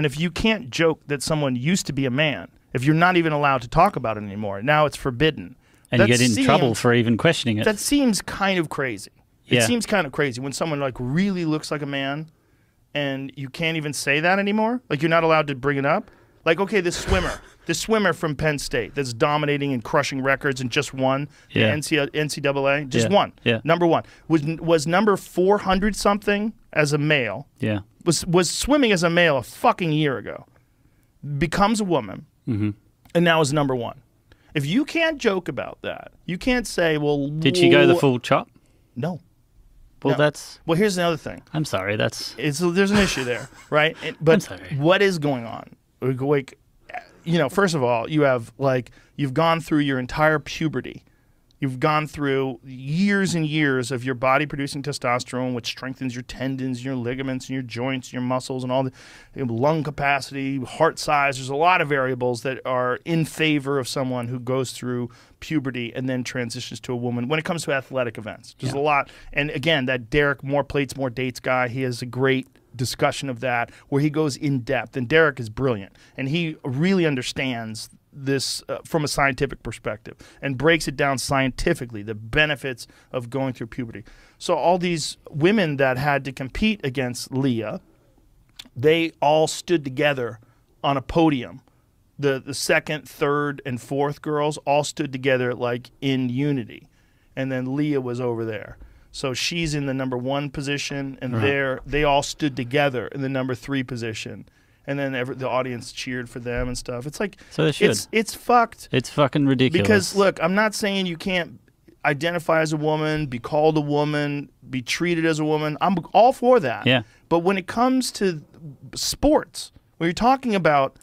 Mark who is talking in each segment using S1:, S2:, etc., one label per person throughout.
S1: And if you can't joke that someone used to be a man, if you're not even allowed to talk about it anymore, now it's forbidden.
S2: And you get in trouble for even questioning it.
S1: That seems kind of crazy. It seems kind of crazy when someone like really looks like a man and you can't even say that anymore. Like you're not allowed to bring it up. Like, okay, this swimmer from Penn State that's dominating and crushing records and just won the NCAA, just won.
S2: Yeah.
S1: Number one. Was number 400 something as a male.
S2: Yeah.
S1: Was swimming as a male a fucking year ago. Becomes a woman.
S2: Mm-hmm.
S1: And now is number one. If you can't joke about that, you can't say, well...
S2: Did she go the full chop?
S1: No.
S2: Well, that's...
S1: Well, here's another thing.
S2: I'm sorry, that's...
S1: There's an issue there, right? But what is going on? Like, you know, first of all, you have, like, you've gone through your entire puberty. You've gone through years and years of your body producing testosterone, which strengthens your tendons, your ligaments, and your joints, and your muscles, and all the lung capacity, heart size. There's a lot of variables that are in favor of someone who goes through puberty and then transitions to a woman when it comes to athletic events. There's a lot. And again, that Derek More Plates, More Dates guy, he has a great discussion of that where he goes in depth. And Derek is brilliant. And he really understands this from a scientific perspective and breaks it down scientifically, the benefits of going through puberty. So all these women that had to compete against Lia, they all stood together on a podium. The second, third, and fourth girls all stood together like in unity. And then Lia was over there. So she's in the number 1 position, and they all stood together in the number 3 position. And then the audience cheered for them and stuff. It's like,
S2: so they should.
S1: It's fucked.
S2: It's fucking ridiculous.
S1: Because, look, I'm not saying you can't identify as a woman, be called a woman, be treated as a woman. I'm all for that.
S2: Yeah.
S1: But when it comes to sports, when you're talking about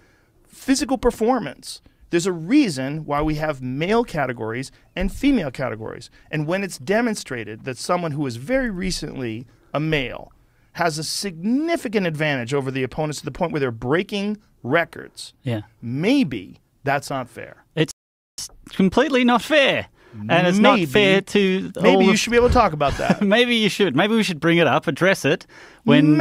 S1: physical performance, there's a reason why we have male categories and female categories. And when it's demonstrated that someone who is very recently a male has a significant advantage over the opponents to the point where they're breaking records, maybe that's not fair.
S2: It's completely not fair. And it's not fair to...
S1: Maybe you should be able to talk about that.
S2: Maybe you should. Maybe we should bring it up, address it, when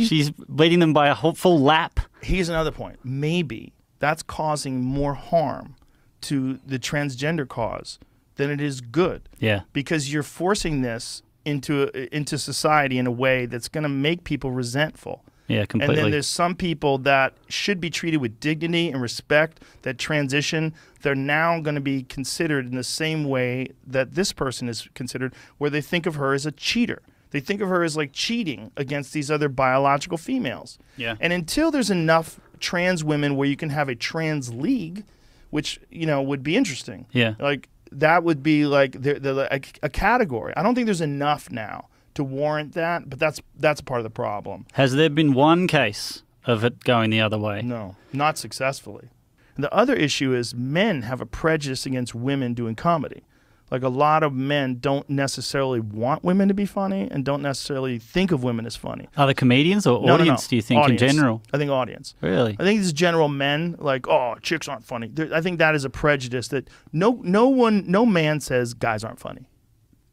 S2: she's beating them by a full lap.
S1: Here's another point. Maybe that's causing more harm to the transgender cause than it is good.
S2: Yeah.
S1: Because you're forcing this into society in a way that's going to make people resentful.
S2: Yeah, completely.
S1: And then there's some people that should be treated with dignity and respect that transition. They're now going to be considered in the same way that this person is considered, where they think of her as a cheater. They think of her as like cheating against these other biological females. Yeah. And until there's enough trans women where you can have a trans league, which, you know, would be interesting.
S2: Yeah.
S1: Like, that would be like a category. I don't think there's enough now to warrant that, but that's part of the problem.
S2: Has there been one case of it going the other way?
S1: No, not successfully. And the other issue is men have a prejudice against women doing comedy. Like, a lot of men don't necessarily want women to be funny and don't necessarily think of women as funny.
S2: Are the comedians or audience, do you think,
S1: audience.
S2: in general?
S1: I think audience.
S2: Really?
S1: I think this is general men, like, oh, chicks aren't funny. I think that is a prejudice that no man says guys aren't funny,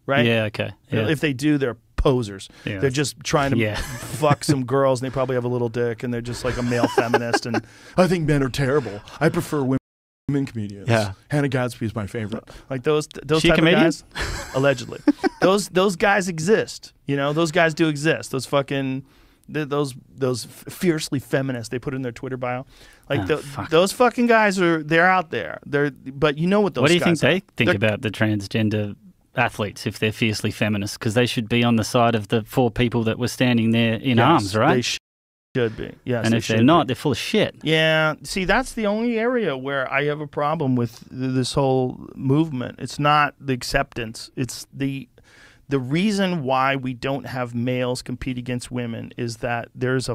S1: right?
S2: Yeah, okay. Yeah.
S1: If they do, they're posers. Yeah. They're just trying to fuck some girls, and they probably have a little dick, and they're just like a male feminist, and I think men are terrible. I prefer women comedians. Yeah. Hannah Gadsby is my favorite. Like those type of guys, allegedly. Those guys exist. You know, those guys do exist. Those fucking those fiercely feminists they put in their Twitter bio. Like those fucking guys they're out there. But you know what those guys are.
S2: What do you think they think about the transgender athletes if they're fiercely feminist? Because they should be on the side of the 4 people that were standing there in arms, right?
S1: They should be. Yes,
S2: and if they're not, they're full of shit.
S1: Yeah. See, that's the only area where I have a problem with this whole movement. It's not the acceptance. It's the reason why we don't have males compete against women is that there's a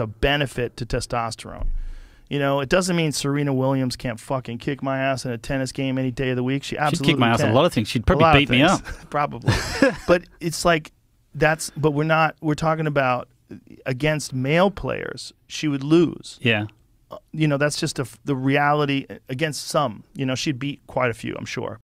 S1: benefit to testosterone. You know, it doesn't mean Serena Williams can't fucking kick my ass in a tennis game any day of the week. She absolutely
S2: She'd kick my ass in a lot of things. She'd probably beat me up.
S1: Probably. But it's like but we're talking about against male players, she would lose.
S2: Yeah.
S1: You know, that's just the reality against some. You know, she'd beat quite a few, I'm sure.